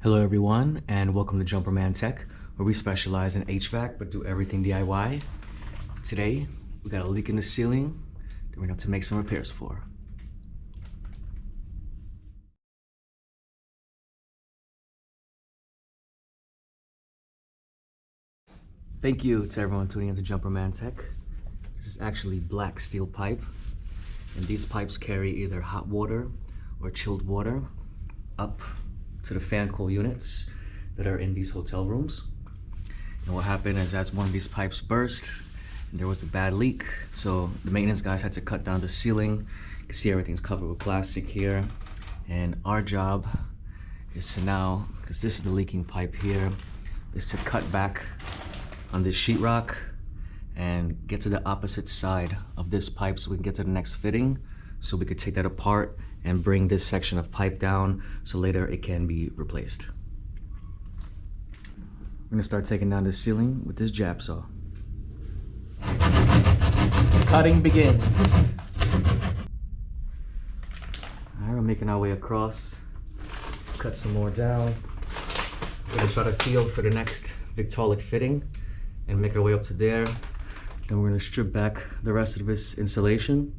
Hello everyone, and welcome to Jumperman Tech, where we specialize in HVAC but do everything DIY. Today, we got a leak in the ceiling that we're gonna have to make some repairs for. Thank you to everyone tuning into Jumperman Tech. This is actually black steel pipe, and these pipes carry either hot water or chilled water up to the fan coil units that are in these hotel rooms. And what happened is, as one of these pipes burst, there was a bad leak, so the maintenance guys had to cut down the ceiling. You can see everything's covered with plastic here, and our job is to now, because this is the leaking pipe here, is to cut back on this sheetrock and get to the opposite side of this pipe so we can get to the next fitting, so we could take that apart and bring this section of pipe down so later it can be replaced. We're gonna start taking down the ceiling with this jab saw. Cutting begins. Alright, we're making our way across. Cut some more down. We're gonna try to feel for the next victaulic fitting and make our way up to there. Then we're gonna strip back the rest of this insulation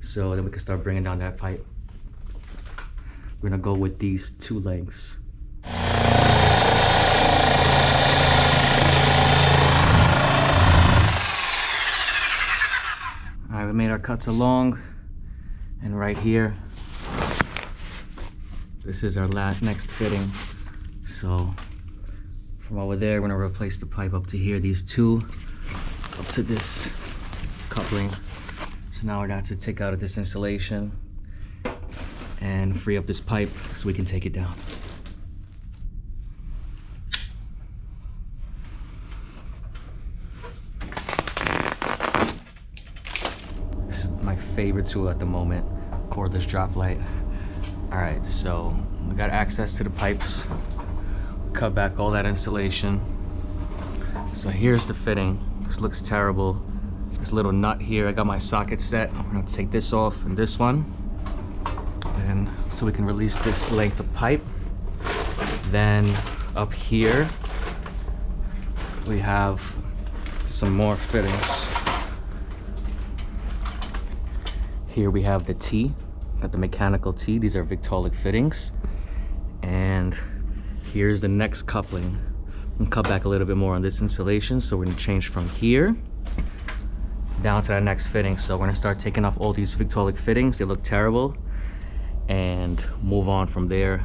so then we can start bringing down that pipe. We're gonna go with these two lengths. All right, we made our cuts along, and right here, this is our next fitting. So from over there, we're gonna replace the pipe up to here, these two, up to this coupling. So now we're gonna have to take out of this insulation and free up this pipe so we can take it down. This is my favorite tool at the moment, cordless drop light. All right, so we got access to the pipes. Cut back all that insulation. So here's the fitting. This looks terrible. This little nut here, I got my socket set. I'm gonna take this off and this one. And so we can release this length of pipe. Then up here, we have some more fittings. Here we have the T, got the mechanical T. These are victaulic fittings. And here's the next coupling. I'm gonna cut back a little bit more on this insulation. So we're gonna change from here down to that next fitting. So we're gonna start taking off all these victaulic fittings. They look terrible. And move on from there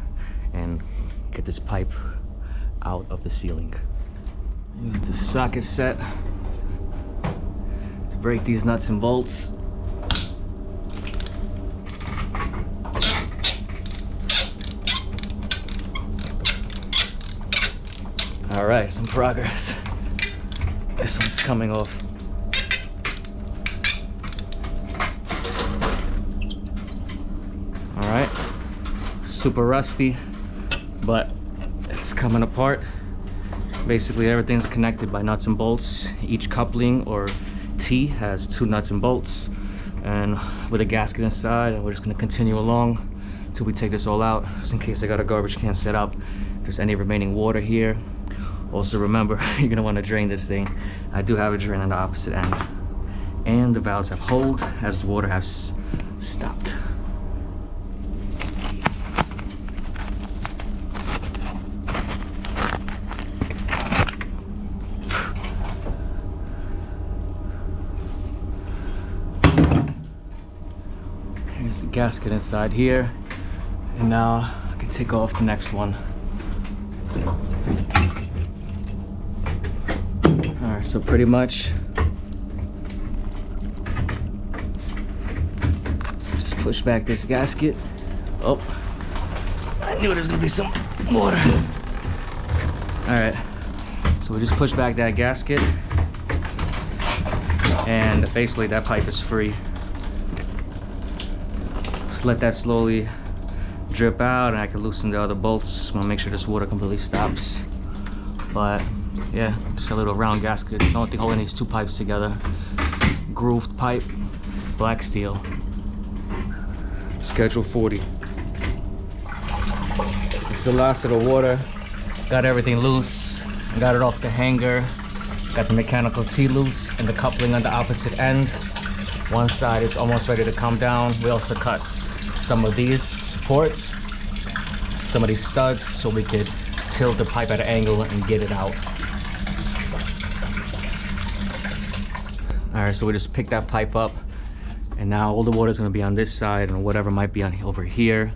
and get this pipe out of the ceiling. Use the socket set to break these nuts and bolts. All right, some progress. This one's coming off. All right, super rusty, but it's coming apart. Basically, everything's connected by nuts and bolts. Each coupling or T has two nuts and bolts, and with a gasket inside. And we're just gonna continue along until we take this all out, just in case I got a garbage can set up. Just any remaining water here. Also remember, you're gonna wanna drain this thing. I do have a drain on the opposite end. And the valves have hold as the water has stopped. Here's the gasket inside here. And now I can take off the next one. All right, so pretty much just push back this gasket. Oh, I knew there's gonna be some water. All right, so we just push back that gasket, and basically that pipe is free. Just let that slowly drip out, and I can loosen the other bolts. Just want to make sure this water completely stops. But yeah, just a little round gasket. The only thing holding these two pipes together. Grooved pipe, black steel. Schedule 40. is the last of the water. Got everything loose. Got it off the hanger. Got the mechanical T loose and the coupling on the opposite end. One side is almost ready to come down. We also cut some of these supports, some of these studs, so we could tilt the pipe at an angle and get it out. All right, so we just picked that pipe up, and now all the water is going to be on this side, and whatever might be on over here.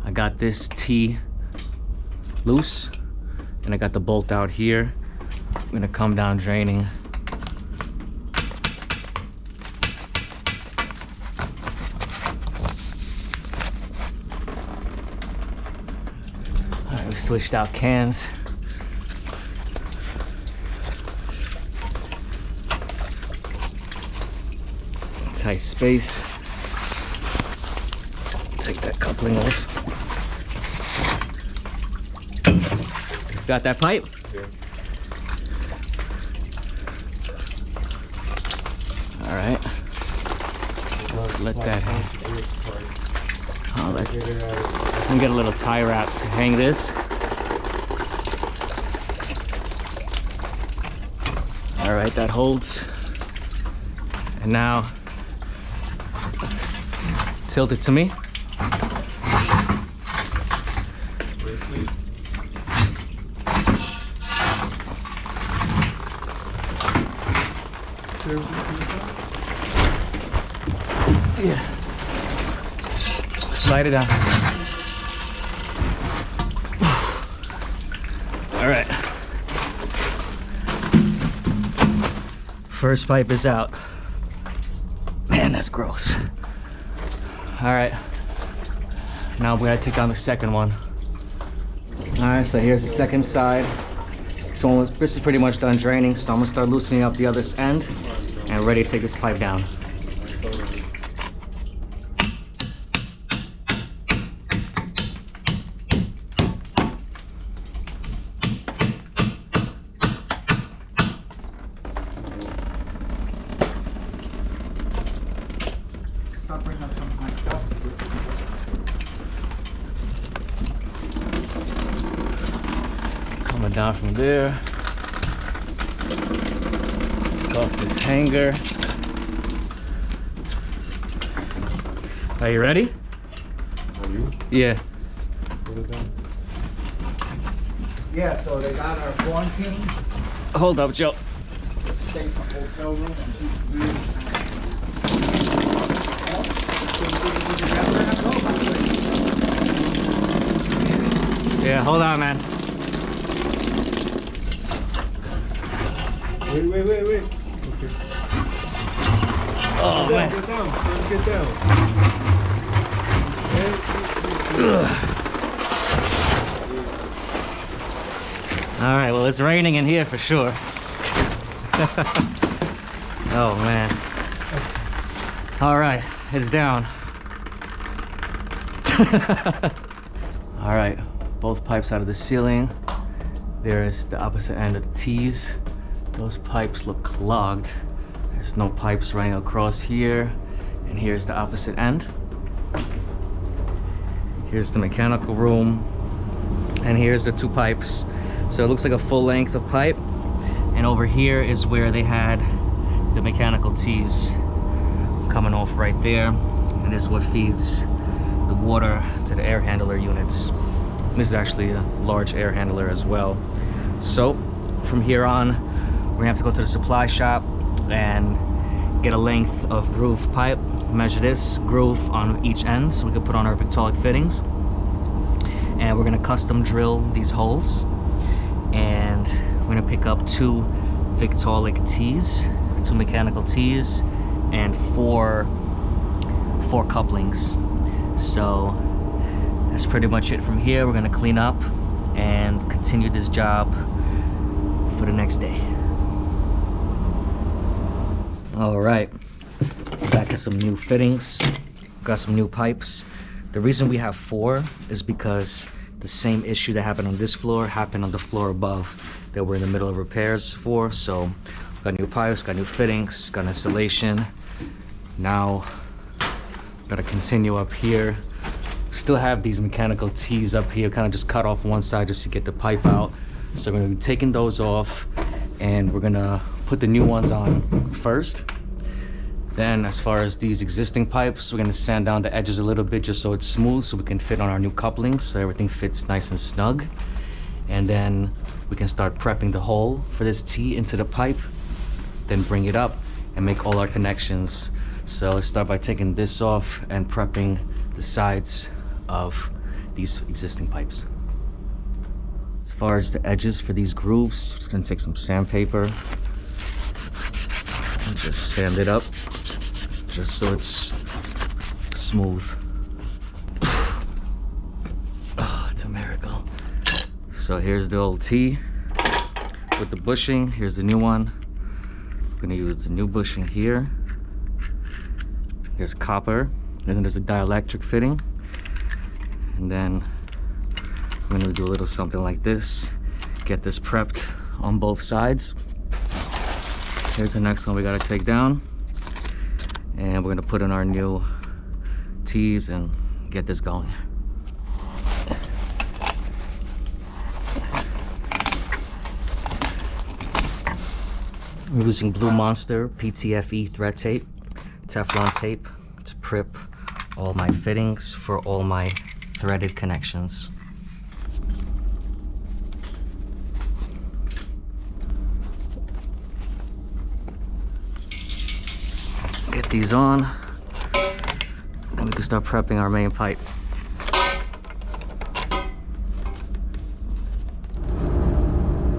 I got this T loose, and I got the bolt out here. I'm going to come down draining. All right, we switched out cans. Tight space. Take that coupling off. Got that pipe? Yeah. All right. Let that hang. I can get a little tie wrap to hang this. All right, that holds. And now, tilt it to me. Yeah. Slide it down. All right. First pipe is out. Man, that's gross. All right. Now we gotta take down the second one. All right, so here's the second side. So this is pretty much done draining, so I'm gonna start loosening up the other end and ready to take this pipe down. Coming down from there. Take off this hanger. Are you ready? Are you? Yeah. Put it down. Yeah, so they got our quarantine. Hold up, Joe. Stay from hotel room and she's really Yeah, hold on, man. Wait. Okay. Oh, man. Get down. Let's get down. All right, well, it's raining in here for sure. Oh, man. All right, it's down. All right, both pipes out of the ceiling. There is the opposite end of the T's. Those pipes look clogged. There's no pipes running across here. And here's the opposite end. Here's the mechanical room. And here's the two pipes. So it looks like a full length of pipe. And over here is where they had the mechanical T's coming off right there. And this is what feeds the water to the air handler units. This is actually a large air handler as well. So from here on, we're gonna have to go to the supply shop and get a length of groove pipe, measure this groove on each end so we can put on our victaulic fittings. And we're gonna custom drill these holes. And we're gonna pick up two victaulic T's, two mechanical T's, and four couplings. So that's pretty much it from here. We're gonna clean up and continue this job for the next day. All right, back to some new fittings. Got some new pipes. The reason we have four is because the same issue that happened on this floor happened on the floor above that we're in the middle of repairs for. So got new pipes, got new fittings, got installation. Now gotta continue up here Still have these mechanical T's up here, kind of just cut off one side just to get the pipe out. So we're gonna be taking those off and we're gonna put the new ones on first. Then as far as these existing pipes, we're gonna sand down the edges a little bit just so it's smooth so we can fit on our new couplings so everything fits nice and snug. And then we can start prepping the hole for this T into the pipe, then bring it up and make all our connections. So let's start by taking this off and prepping the sides of these existing pipes. As far as the edges for these grooves, just gonna take some sandpaper and just sand it up just so it's smooth. Oh, it's a miracle. So here's the old T with the bushing. Here's the new one. I'm gonna use the new bushing here. Here's copper, and then there's a dielectric fitting. And then I'm gonna do a little something like this. Get this prepped on both sides. Here's the next one we gotta take down. And we're gonna put in our new T's and get this going. We're using Blue Monster PTFE thread tape, Teflon tape to prep all my fittings for all my threaded connections. Get these on, and we can start prepping our main pipe.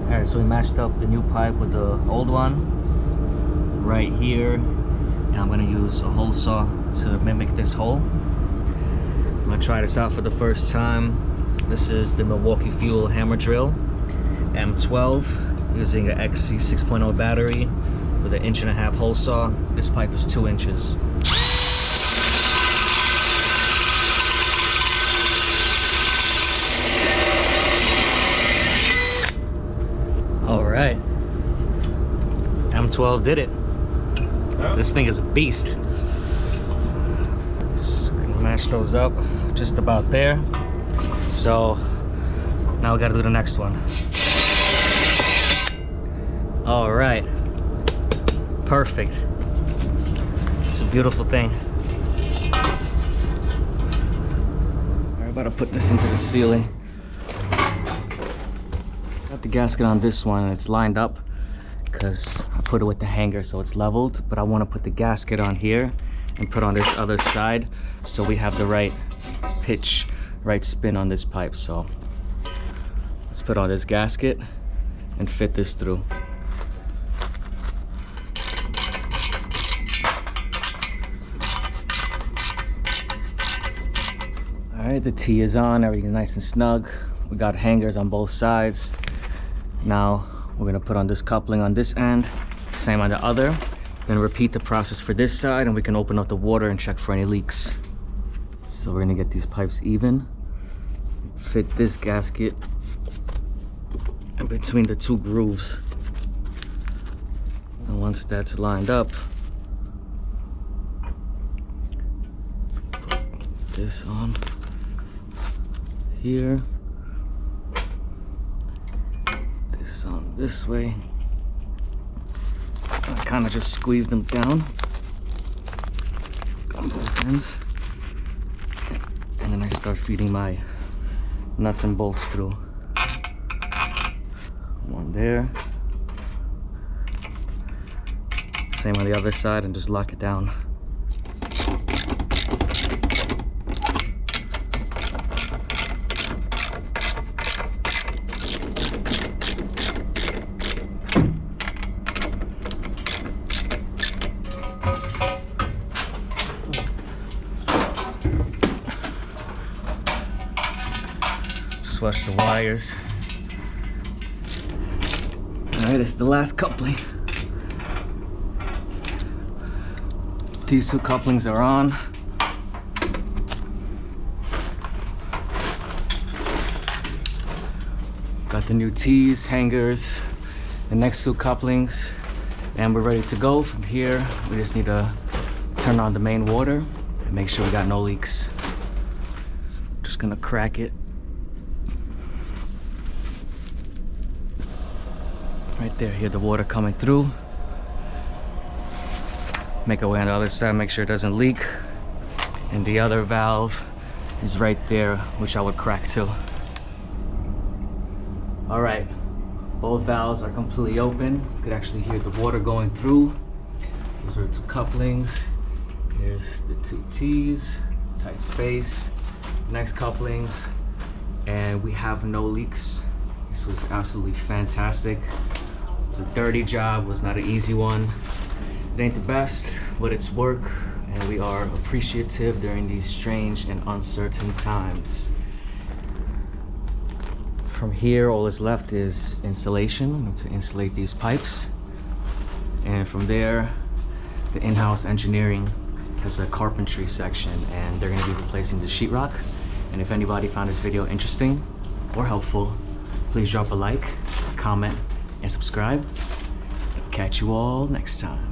Alright, so we matched up the new pipe with the old one right here, and I'm gonna use a hole saw to mimic this hole. I'm gonna try this out for the first time. This is the Milwaukee Fuel hammer drill, M12, using an XC 6.0 battery with an 1.5 inch hole saw. This pipe is 2 inches. All right, M12 did it. This thing is a beast. Just gonna match those up just about there. So now we gotta do the next one. All right, perfect. It's a beautiful thing. We're about to put this into the ceiling. Got the gasket on this one and it's lined up because I put it with the hanger so it's leveled, but I want to put the gasket on here and put on this other side so we have the right pitch, right spin on this pipe. So let's put on this gasket and fit this through. All right, the T is on, everything's nice and snug. We got hangers on both sides. Now we're gonna put on this coupling on this end, same on the other. Then repeat the process for this side and we can open up the water and check for any leaks. So we're gonna get these pipes even. Fit this gasket in between the two grooves. And once that's lined up, put this on here. This on this way. I kind of just squeeze them down on both ends, and then I start feeding my nuts and bolts through. One there, same on the other side, and just lock it down. Watch the wires. All right, it's the last coupling. These two couplings are on. Got the new T's, hangers, the next two couplings, and we're ready to go. From here, we just need to turn on the main water and make sure we got no leaks. gonna crack it. Right there, hear the water coming through. Make our way on the other side, make sure it doesn't leak. And the other valve is right there, which I would crack too. All right, both valves are completely open. You could actually hear the water going through. Those are the 2 couplings. Here's the 2 T's, tight space. Next couplings, and we have no leaks. This was absolutely fantastic. It's a dirty job, was not an easy one. It ain't the best, but it's work, and we are appreciative during these strange and uncertain times. From here, all that's left is insulation. We need to insulate these pipes. And from there, the in-house engineering has a carpentry section, and they're gonna be replacing the sheetrock. And if anybody found this video interesting or helpful, please drop a like, comment, and subscribe. Catch you all next time.